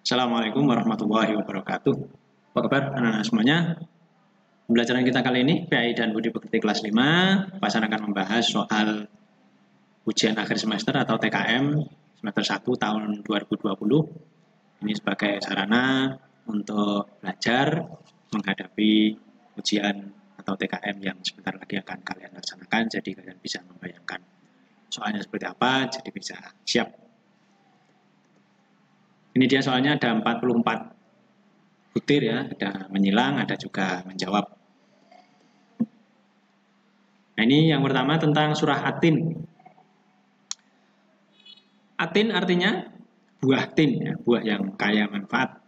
Assalamualaikum warahmatullahi wabarakatuh. Apa kabar anak-anak semuanya? Pembelajaran kita kali ini PAI dan Budi Pekerti kelas 5 Pasan akan membahas soal ujian akhir semester atau TKM semester 1 tahun 2020. Ini sebagai sarana untuk belajar menghadapi ujian atau TKM yang sebentar lagi akan kalian laksanakan. Jadi kalian bisa membayangkan soalnya seperti apa, jadi bisa siap. Ini dia soalnya ada 44 butir ya, ada menyilang, ada juga menjawab. Nah, ini yang pertama tentang surah Atin. Atin artinya buah tin, ya, buah yang kaya manfaat.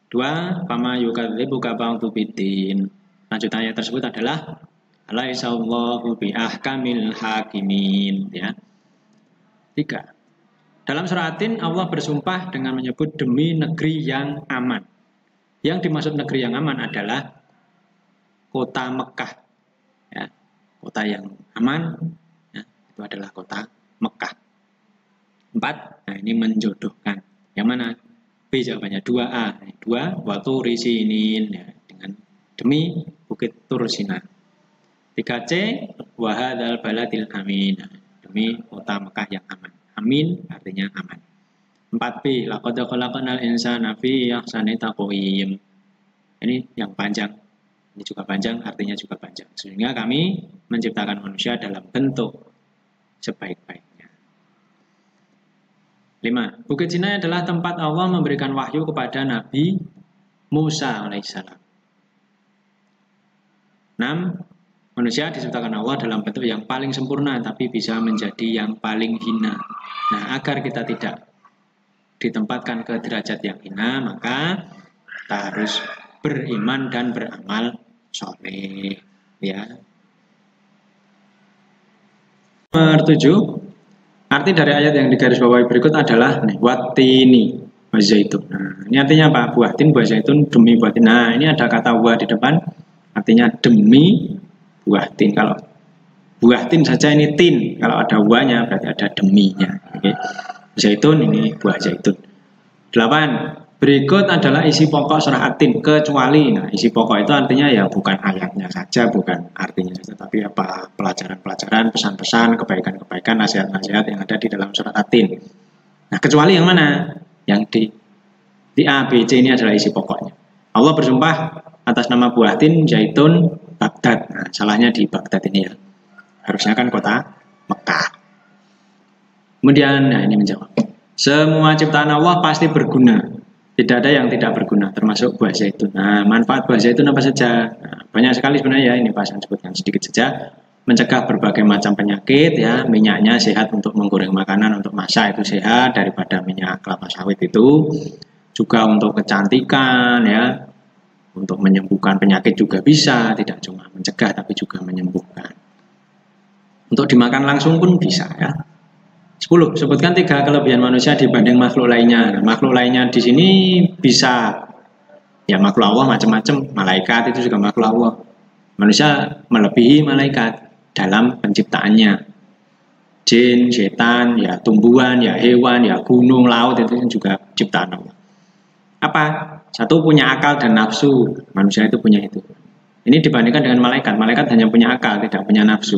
Dua, fama yukadzibuka ba'du biddin. Lanjutannya tersebut adalah alaihissallahu biahkamil hakimin, ya. Tiga, dalam surah Atin Allah bersumpah dengan menyebut demi negeri yang aman. Yang dimaksud negeri yang aman adalah kota Mekah, ya. Kota yang aman, ya, itu adalah kota Mekah. 4, nah ini menjodohkan. Yang mana? B jawabannya 2A. 2, waktu risinin, ya, dengan demi Bukit Tur Sina. 3C, wahadal baladil amin, demi kota Mekah yang aman. Amin artinya aman. 4B, laqad khalaqnal insana fi ahsani taqwim. Ini yang panjang. Ini juga panjang, artinya juga panjang. Sehingga kami menciptakan manusia dalam bentuk sebaik-baiknya. 5. Bukit Sinai adalah tempat Allah memberikan wahyu kepada Nabi Musa alaihissalam. 6. Manusia diciptakan Allah dalam bentuk yang paling sempurna, tapi bisa menjadi yang paling hina. Nah, agar kita tidak ditempatkan ke derajat yang hina, maka kita harus beriman dan beramal soleh, ya. Nomor 7, arti dari ayat yang digarisbawahi berikut adalah watini wazaitun. Nah, ini artinya apa? Buah tin, buah zaitun, demi buah tin. Nah, ini ada kata wa di depan, artinya demi buah tin. Kalau buah tin saja ini tin, kalau ada wa-nya berarti ada deminya. Oke. Zaitun ini buah zaitun. 8. Berikut adalah isi pokok surah Atin kecuali. Nah, isi pokok itu artinya ya bukan ayatnya saja, bukan artinya saja, tapi apa pelajaran-pelajaran, pesan-pesan, kebaikan-kebaikan, nasihat-nasihat yang ada di dalam surah Atin. Nah, kecuali yang mana? Yang di A, B, C ini adalah isi pokoknya. Allah bersumpah atas nama buah tin, zaitun, Baghdad. Nah, salahnya di Baghdad ini ya. Harusnya kan kota Mekah. Kemudian, nah ini menjawab. Semua ciptaan Allah pasti berguna. Tidak ada yang tidak berguna, termasuk buah zaitun. Nah, manfaat buah zaitun apa saja? Nah, banyak sekali sebenarnya ya, ini Pak saya sebutkan sedikit saja. Mencegah berbagai macam penyakit, ya. Minyaknya sehat untuk menggoreng makanan, untuk masak itu sehat daripada minyak kelapa sawit itu. Juga untuk kecantikan, ya. Untuk menyembuhkan penyakit juga bisa, tidak cuma mencegah tapi juga menyembuhkan. Untuk dimakan langsung pun bisa, ya. 10. Sebutkan 3 kelebihan manusia dibanding makhluk lainnya. Nah, makhluk lainnya di sini bisa ya makhluk Allah macam-macam. Malaikat itu juga makhluk Allah. Manusia melebihi malaikat dalam penciptaannya. Jin, setan, ya tumbuhan, ya hewan, ya gunung, laut itu juga ciptaan Allah. Apa? Satu, punya akal dan nafsu. Manusia itu punya itu. Ini dibandingkan dengan malaikat. Malaikat hanya punya akal, tidak punya nafsu.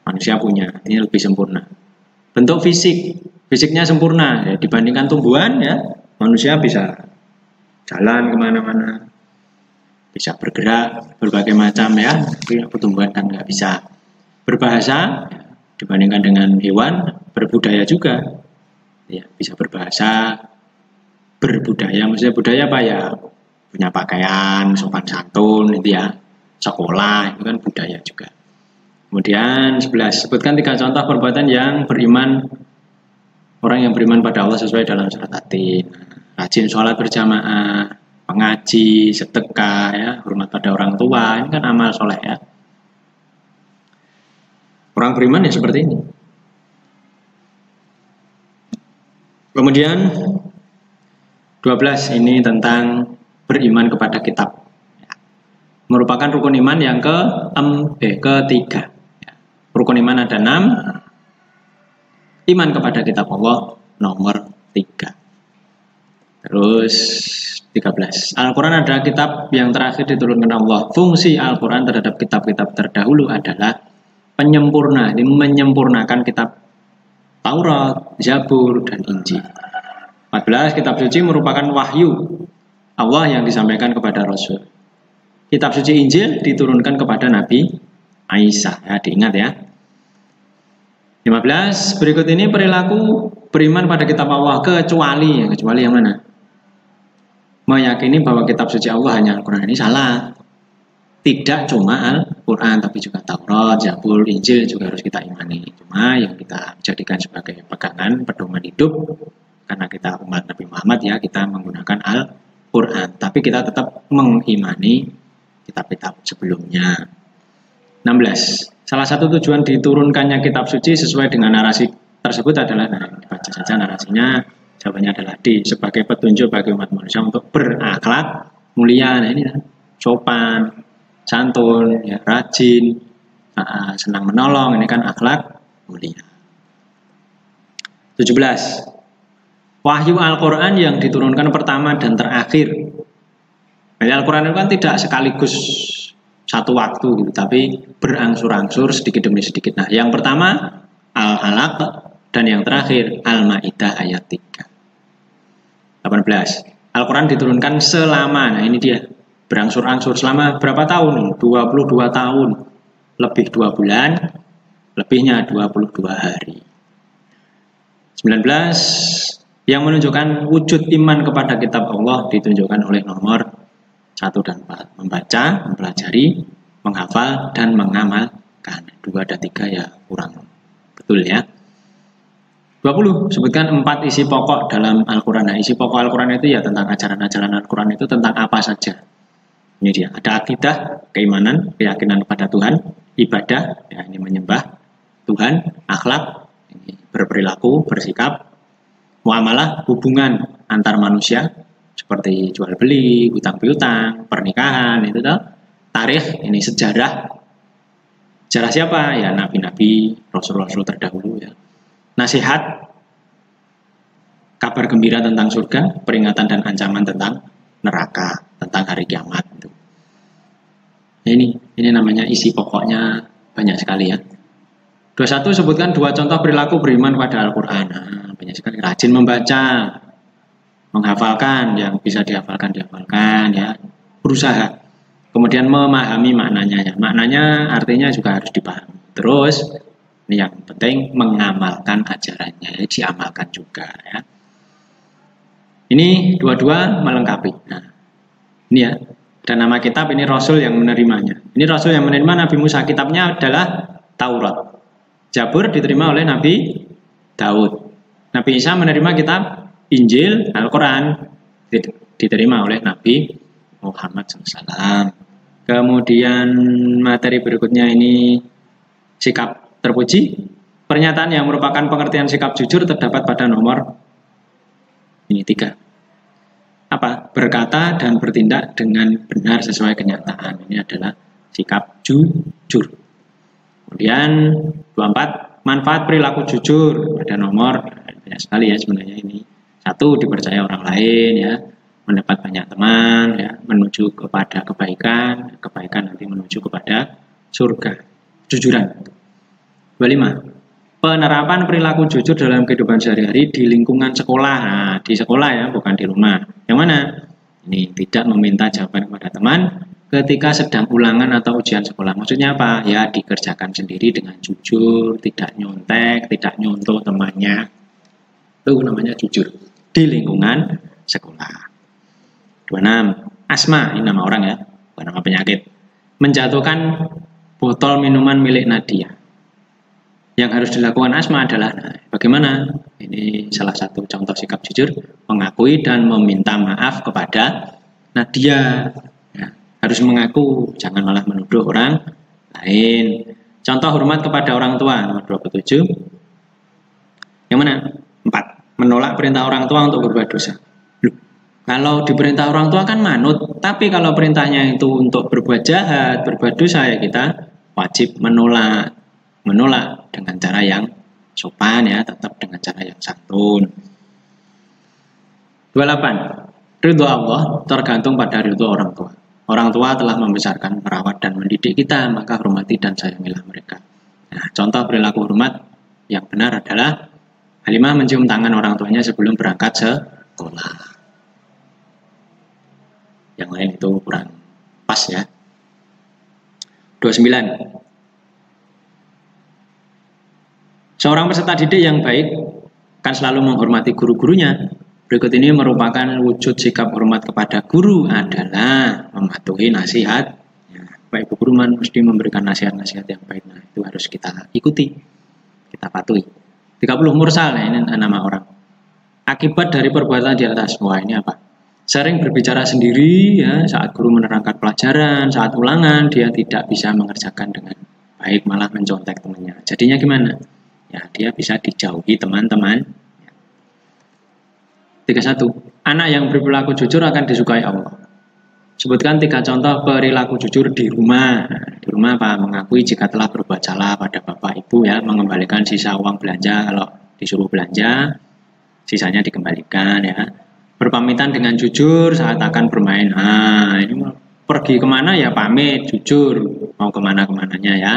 Manusia punya, ini lebih sempurna. Bentuk fisiknya sempurna, ya, dibandingkan tumbuhan, ya, manusia bisa jalan kemana-mana, bisa bergerak berbagai macam, ya, tapi tumbuhan kan nggak bisa. Berbahasa, ya, dibandingkan dengan hewan, berbudaya juga, ya, bisa berbahasa, berbudaya, maksudnya budaya apa ya, punya pakaian, sopan santun, itu ya, sekolah, itu kan budaya juga. Kemudian 11, sebutkan 3 contoh perbuatan yang beriman, orang yang beriman pada Allah sesuai dalam surat Atin. Rajin sholat berjamaah, mengaji, sedekah, ya, hormat pada orang tua, ini kan amal soleh, ya. Orang beriman ya seperti ini. Kemudian 12, ini tentang beriman kepada kitab. Merupakan rukun iman yang ketiga. Rukun iman ada 6. Iman kepada kitab Allah nomor 3. Terus 13. Al-Quran adalah kitab yang terakhir diturunkan Allah. Fungsi Al-Quran terhadap kitab-kitab terdahulu adalah penyempurna. Ini menyempurnakan kitab Taurat, Zabur, dan Injil. 14. Kitab suci merupakan wahyu Allah yang disampaikan kepada Rasul. Kitab suci Injil diturunkan kepada Nabi Isa. Ya, diingat ya. 15. Berikut ini perilaku beriman pada kitab Allah kecuali yang mana? Meyakini bahwa kitab suci Allah hanya Al-Quran, ini salah. Tidak cuma Al-Quran, tapi juga Taurat, Zabur, Injil juga harus kita imani. Cuma yang kita jadikan sebagai pegangan, pedoman hidup, karena kita umat Nabi Muhammad ya, kita menggunakan Al-Quran. Tapi kita tetap mengimani kitab-kitab sebelumnya. 16. Salah satu tujuan diturunkannya kitab suci sesuai dengan narasi tersebut adalah, dibaca saja narasinya. Jawabannya adalah D, sebagai petunjuk bagi umat manusia untuk berakhlak mulia. Nah ini sopan, santun, ya, rajin, senang menolong, ini kan akhlak mulia. 17. Wahyu Al-Quran yang diturunkan pertama dan terakhir. Jadi Al-Quran itu kan tidak sekaligus satu waktu gitu, tapi berangsur-angsur sedikit demi sedikit. Nah, yang pertama Al-Alaq dan yang terakhir Al-Maidah ayat 3. 18. Al-Quran diturunkan selama, nah ini dia, berangsur-angsur selama berapa tahun? 22 tahun, lebih 2 bulan, lebihnya 22 hari. 19. Yang menunjukkan wujud iman kepada kitab Allah ditunjukkan oleh nomor 1 dan 4. Membaca, mempelajari, menghafal, dan mengamalkan. 2 dan 3 ya kurang betul ya. 20. Sebutkan 4 isi pokok dalam Al-Quran. Nah, isi pokok Al-Quran itu ya tentang ajaran-ajaran Al-Quran itu tentang apa saja. Ini dia, ada akidah, keimanan, keyakinan kepada Tuhan, ibadah, ya ini menyembah Tuhan, akhlak, ini berperilaku, bersikap, muamalah, hubungan antar manusia, seperti jual beli, hutang piutang, pernikahan, itu tuh, tarikh, ini sejarah. Sejarah siapa? Ya nabi-nabi, rasul-rasul terdahulu ya. Nasihat, kabar gembira tentang surga, peringatan dan ancaman tentang neraka, tentang hari kiamat. Ini namanya isi pokoknya banyak sekali ya. 21. Sebutkan 2 contoh perilaku beriman pada Al-Quran. Nah, banyak sekali. Rajin membaca, menghafalkan, yang bisa dihafalkan ya. Berusaha. Kemudian memahami maknanya ya. Maknanya artinya juga harus dipahami. Terus yang penting mengamalkan ajarannya, ya, diamalkan juga ya. Ini dua-dua melengkapi. Nah, ini ya, ada nama kitab, ini Rasul yang menerimanya. Ini Rasul yang menerima Nabi Musa, kitabnya adalah Taurat. Zabur diterima oleh Nabi Daud. Nabi Isa menerima kitab Injil, Al-Quran diterima oleh Nabi Muhammad SAW. Kemudian materi berikutnya ini sikap terpuji, pernyataan yang merupakan pengertian sikap jujur terdapat pada nomor ini 3. Apa? Berkata dan bertindak dengan benar sesuai kenyataan. Ini adalah sikap jujur. Kemudian 24. Manfaat perilaku jujur pada nomor banyak sekali ya sebenarnya ini. 1. Dipercaya orang lain ya, mendapat banyak teman ya, menuju kepada kebaikan, kebaikan nanti menuju kepada surga. Jujuran. 25. Penerapan perilaku jujur dalam kehidupan sehari-hari di lingkungan sekolah. Nah, di sekolah ya, bukan di rumah. Yang mana? Ini tidak meminta jawaban kepada teman ketika sedang ulangan atau ujian sekolah. Maksudnya apa? Ya dikerjakan sendiri dengan jujur, tidak nyontek, tidak nyontoh temannya. Itu namanya jujur di lingkungan sekolah. 26. Asma, ini nama orang ya, bukan nama penyakit. Menjatuhkan botol minuman milik Nadia. Yang harus dilakukan Asma adalah bagaimana? Ini salah satu contoh sikap jujur, mengakui dan meminta maaf kepada Nadia. Ya, harus mengaku, jangan malah menuduh orang lain. Contoh hormat kepada orang tua, nomor 27. Yang mana? 4. Menolak perintah orang tua untuk berbuat dosa. Kalau diperintah orang tua kan manut, tapi kalau perintahnya itu untuk berbuat jahat, berbuat dosa, ya kita wajib menolak. Menolak dengan cara yang sopan ya, tetap dengan cara yang santun. 28. Ridho Allah tergantung pada ridho orang tua. Orang tua telah membesarkan, merawat, dan mendidik kita, maka hormati dan sayangilah mereka. Nah, contoh perilaku hormat yang benar adalah Halimah mencium tangan orang tuanya sebelum berangkat sekolah. Yang lain itu kurang pas ya. 29. Seorang peserta didik yang baik akan selalu menghormati guru-gurunya. Berikut ini merupakan wujud sikap hormat kepada guru adalah mematuhi nasihat. Baik guru mesti memberikan nasihat-nasihat yang baik. Nah, itu harus kita ikuti, kita patuhi. 30 mursal, nah ini nama orang. Akibat dari perbuatan di atas. Wah, ini apa? Sering berbicara sendiri ya saat guru menerangkan pelajaran, saat ulangan dia tidak bisa mengerjakan dengan baik, malah mencontek temannya. Jadinya gimana? Ya, dia bisa dijauhi teman-teman. 31. Anak yang berperilaku jujur akan disukai Allah. Sebutkan 3 contoh perilaku jujur di rumah. Di rumah apa? Mengakui jika telah berbuat salah pada bapak ibu ya, mengembalikan sisa uang belanja kalau disuruh belanja, sisanya dikembalikan ya. Berpamitan dengan jujur saat akan bermain. Nah, ini pergi kemana ya pamit, jujur, mau kemana-kemananya ya.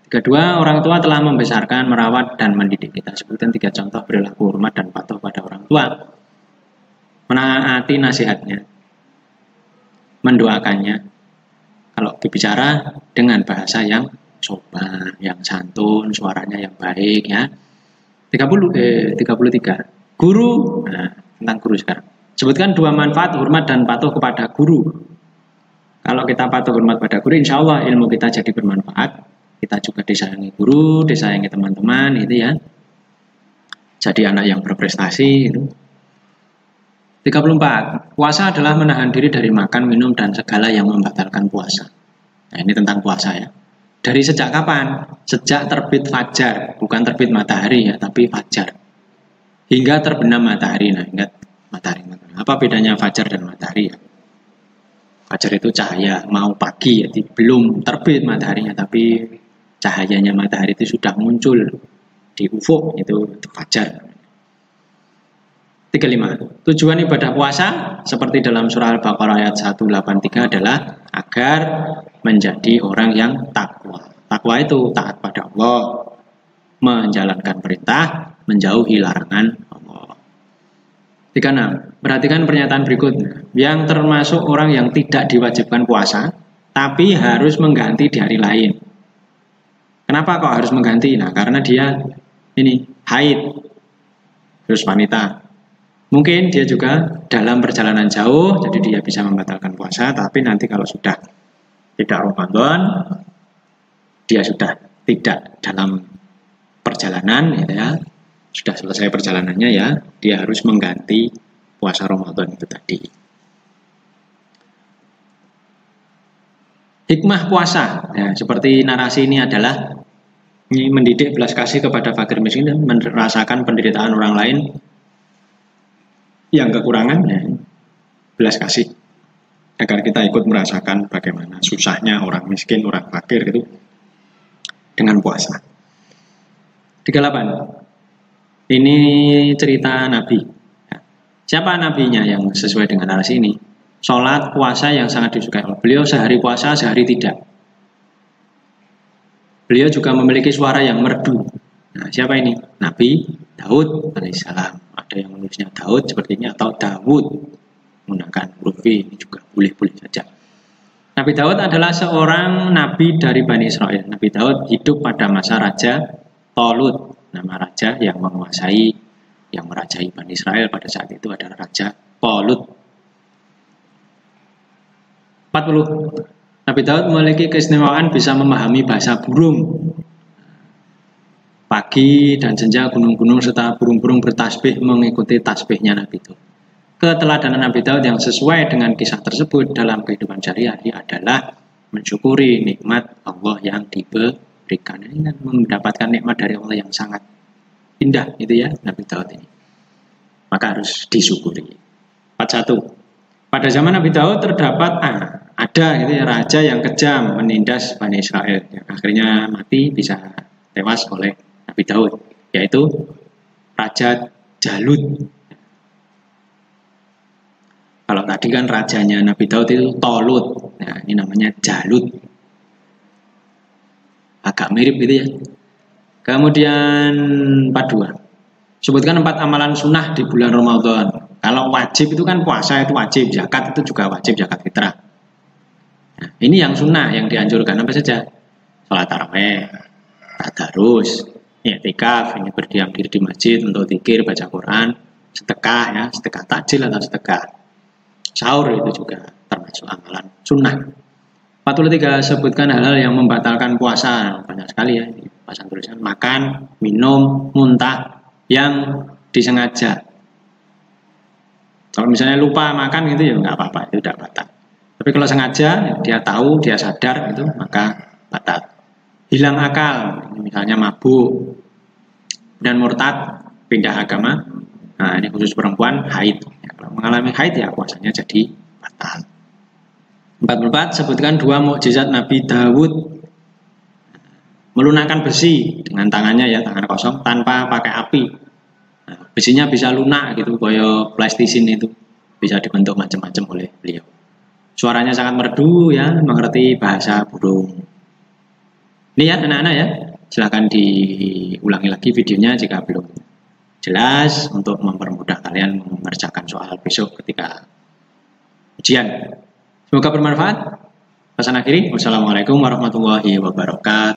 32. Orang tua telah membesarkan, merawat, dan mendidik kita. Sebutkan 3 contoh perilaku hormat dan patuh pada orang tua. Menaati nasihatnya, mendoakannya. Kalau berbicara dengan bahasa yang sopan, yang santun, suaranya yang baik ya. 33. Guru, nah, tentang guru sekarang. Sebutkan 2 manfaat hormat dan patuh kepada guru. Kalau kita patuh hormat pada guru, insya Allah ilmu kita jadi bermanfaat. Kita juga disayangi guru, disayangi teman-teman, itu ya. Jadi anak yang berprestasi itu. 34. Puasa adalah menahan diri dari makan, minum, dan segala yang membatalkan puasa. Nah, ini tentang puasa ya. Dari sejak kapan? Sejak terbit fajar, bukan terbit matahari ya, tapi fajar. Hingga terbenam matahari. Nah, ingat matahari. Apa bedanya fajar dan matahari ya? Fajar itu cahaya, mau pagi ya, belum terbit mataharinya, tapi cahayanya matahari itu sudah muncul di ufuk, itu fajar. 35. Tujuan ibadah puasa seperti dalam surah Al-Baqarah ayat 183 adalah agar menjadi orang yang takwa. Takwa itu taat pada Allah, menjalankan perintah, menjauhi larangan Allah. 36. Perhatikan pernyataan berikutnya. Yang termasuk orang yang tidak diwajibkan puasa, tapi harus mengganti di hari lain. Kenapa kok harus mengganti? Nah, karena dia ini haid, terus wanita. Mungkin dia juga dalam perjalanan jauh, jadi dia bisa membatalkan puasa, tapi nanti kalau sudah tidak Ramadan, dia sudah tidak dalam perjalanan, gitu ya, sudah selesai perjalanannya ya, dia harus mengganti puasa Ramadan itu tadi. Hikmah puasa, ya, seperti narasi ini adalah mendidik belas kasih kepada fakir miskin dan merasakan penderitaan orang lain yang kekurangan, ya, belas kasih agar kita ikut merasakan bagaimana susahnya orang miskin, orang fakir itu dengan puasa. 38. Ini cerita Nabi. Siapa nabinya yang sesuai dengan narasi ini? Sholat puasa yang sangat disukai Allah. Beliau sehari puasa, sehari tidak. Beliau juga memiliki suara yang merdu. Nah, siapa ini? Nabi Daud alaihissalam. Ada yang menulisnya Daud seperti ini atau Dawud menggunakan huruf V, ini juga boleh-boleh saja. Nabi Daud adalah seorang nabi dari Bani Israel. Nabi Daud hidup pada masa Raja Tolut, nama raja yang menguasai, yang merajai Bani Israel pada saat itu adalah Raja Tolut. 40. Nabi Daud memiliki keistimewaan bisa memahami bahasa burung. Pagi dan senja gunung-gunung serta burung-burung bertasbih mengikuti tasbihnya Nabi Daud. Keteladanan Nabi Daud yang sesuai dengan kisah tersebut dalam kehidupan sehari-hari adalah mensyukuri nikmat Allah yang diberikan. Ini mendapatkan nikmat dari Allah yang sangat indah, itu ya Nabi Daud ini. Maka harus disyukuri. 41. Pada zaman Nabi Daud terdapat ada gitu ya, raja yang kejam menindas Bani Israel. Yang akhirnya mati, bisa tewas oleh Nabi Daud, yaitu Raja Jalut. Kalau tadi kan rajanya Nabi Daud itu Tolut. Nah, ini namanya Jalut. Agak mirip gitu ya. Kemudian 42. Sebutkan 4 amalan sunnah di bulan Ramadan. Kalau wajib itu kan puasa itu wajib, zakat itu juga wajib, zakat fitrah. Nah, ini yang sunnah yang dianjurkan apa saja? Salat tarawih, tadarus, i'tikaf, ini berdiam diri di masjid untuk zikir, baca Quran, sedekah ya, sedekah takjil atau sedekah sahur itu juga termasuk amalan sunnah. 43. Sebutkan hal-hal yang membatalkan puasa. Banyak sekali ya, pasang tulisan makan, minum, muntah yang disengaja. Kalau misalnya lupa makan gitu ya nggak apa-apa, itu tidak batal. Tapi kalau sengaja, dia tahu, dia sadar itu maka batal. Hilang akal, misalnya mabuk dan murtad, pindah agama. Nah, ini khusus perempuan haid. Ya, kalau mengalami haid ya puasanya jadi batal. 44. Sebutkan 2 mukjizat Nabi Dawud. Melunakkan besi dengan tangannya ya, tangan kosong tanpa pakai api. Nah, besinya bisa lunak gitu, kayak plastisin itu bisa dibentuk macam-macam oleh beliau. Suaranya sangat merdu ya, mengerti bahasa burung. Ini ya anak-anak ya, silahkan diulangi lagi videonya jika belum jelas untuk mempermudah kalian mengerjakan soal besok ketika ujian. Semoga bermanfaat. Pesan akhiri, wassalamualaikum warahmatullahi wabarakatuh.